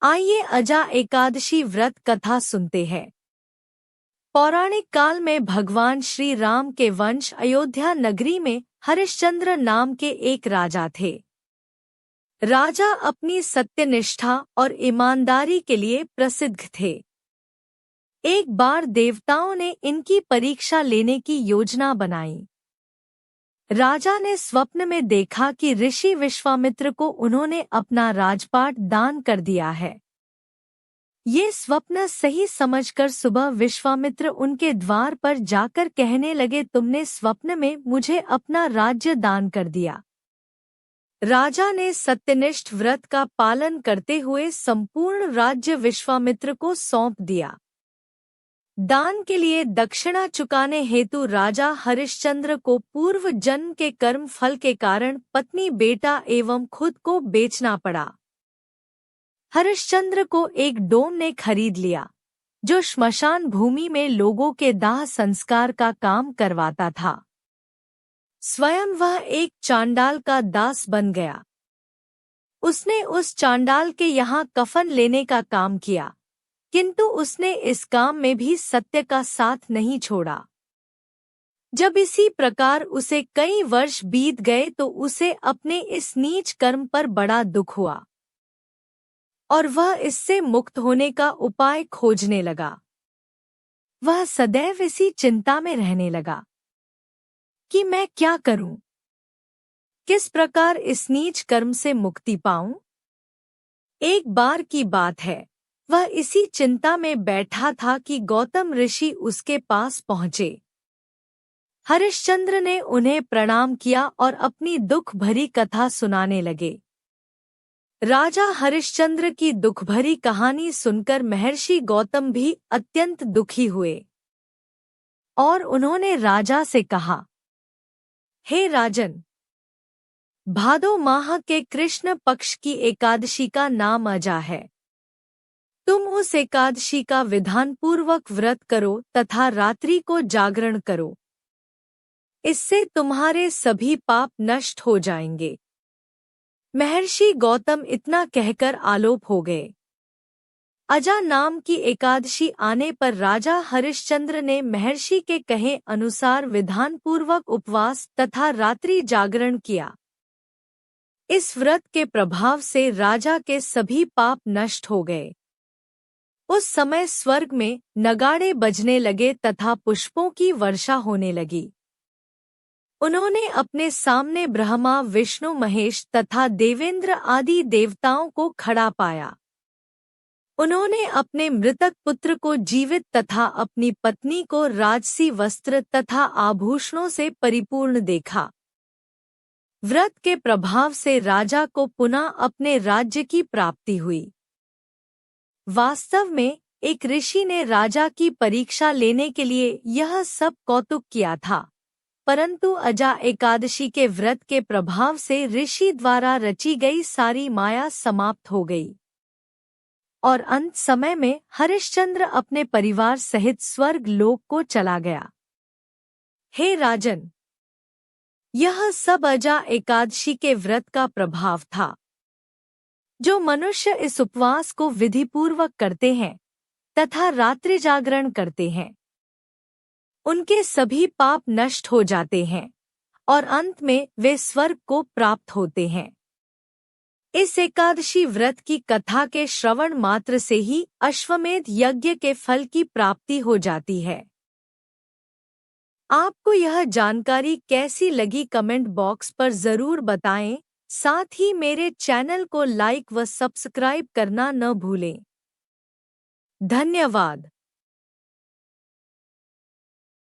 आइए अजा एकादशी व्रत कथा सुनते हैं। पौराणिक काल में भगवान श्री राम के वंश अयोध्या नगरी में हरिश्चंद्र नाम के एक राजा थे। राजा अपनी सत्यनिष्ठा और ईमानदारी के लिए प्रसिद्ध थे। एक बार देवताओं ने इनकी परीक्षा लेने की योजना बनाई। राजा ने स्वप्न में देखा कि ऋषि विश्वामित्र को उन्होंने अपना राजपाट दान कर दिया है। ये स्वप्न सही समझकर सुबह विश्वामित्र उनके द्वार पर जाकर कहने लगे, तुमने स्वप्न में मुझे अपना राज्य दान कर दिया। राजा ने सत्यनिष्ठ व्रत का पालन करते हुए संपूर्ण राज्य विश्वामित्र को सौंप दिया। दान के लिए दक्षिणा चुकाने हेतु राजा हरिश्चंद्र को पूर्व जन्म के कर्म फल के कारण पत्नी, बेटा एवं खुद को बेचना पड़ा। हरिश्चंद्र को एक डोम ने खरीद लिया, जो श्मशान भूमि में लोगों के दाह संस्कार का काम करवाता था। स्वयं वह एक चांडाल का दास बन गया। उसने उस चांडाल के यहाँ कफन लेने का काम किया, किंतु उसने इस काम में भी सत्य का साथ नहीं छोड़ा। जब इसी प्रकार उसे कई वर्ष बीत गए तो उसे अपने इस नीच कर्म पर बड़ा दुख हुआ और वह इससे मुक्त होने का उपाय खोजने लगा। वह सदैव इसी चिंता में रहने लगा कि मैं क्या करूं, किस प्रकार इस नीच कर्म से मुक्ति पाऊं। एक बार की बात है, वह इसी चिंता में बैठा था कि गौतम ऋषि उसके पास पहुँचे। हरिश्चंद्र ने उन्हें प्रणाम किया और अपनी दुख भरी कथा सुनाने लगे। राजा हरिश्चंद्र की दुख भरी कहानी सुनकर महर्षि गौतम भी अत्यंत दुखी हुए और उन्होंने राजा से कहा, हे राजन, भादो माह के कृष्ण पक्ष की एकादशी का नाम अजा है। तुम उस एकादशी का विधानपूर्वक व्रत करो तथा रात्रि को जागरण करो। इससे तुम्हारे सभी पाप नष्ट हो जाएंगे। महर्षि गौतम इतना कहकर आलोप हो गए। अजा नाम की एकादशी आने पर राजा हरिश्चंद्र ने महर्षि के कहे अनुसार विधानपूर्वक उपवास तथा रात्रि जागरण किया। इस व्रत के प्रभाव से राजा के सभी पाप नष्ट हो गए। उस समय स्वर्ग में नगाड़े बजने लगे तथा पुष्पों की वर्षा होने लगी। उन्होंने अपने सामने ब्रह्मा, विष्णु, महेश तथा देवेंद्र आदि देवताओं को खड़ा पाया। उन्होंने अपने मृतक पुत्र को जीवित तथा अपनी पत्नी को राजसी वस्त्र तथा आभूषणों से परिपूर्ण देखा। व्रत के प्रभाव से राजा को पुनः अपने राज्य की प्राप्ति हुई। वास्तव में एक ऋषि ने राजा की परीक्षा लेने के लिए यह सब कौतुक किया था, परंतु अजा एकादशी के व्रत के प्रभाव से ऋषि द्वारा रची गई सारी माया समाप्त हो गई और अंत समय में हरिश्चंद्र अपने परिवार सहित स्वर्ग लोक को चला गया। हे राजन, यह सब अजा एकादशी के व्रत का प्रभाव था। जो मनुष्य इस उपवास को विधिपूर्वक करते हैं तथा रात्रि जागरण करते हैं, उनके सभी पाप नष्ट हो जाते हैं और अंत में वे स्वर्ग को प्राप्त होते हैं। इस एकादशी व्रत की कथा के श्रवण मात्र से ही अश्वमेध यज्ञ के फल की प्राप्ति हो जाती है। आपको यह जानकारी कैसी लगी कमेंट बॉक्स पर जरूर बताएं। साथ ही मेरे चैनल को लाइक व सब्सक्राइब करना न भूलें। धन्यवाद।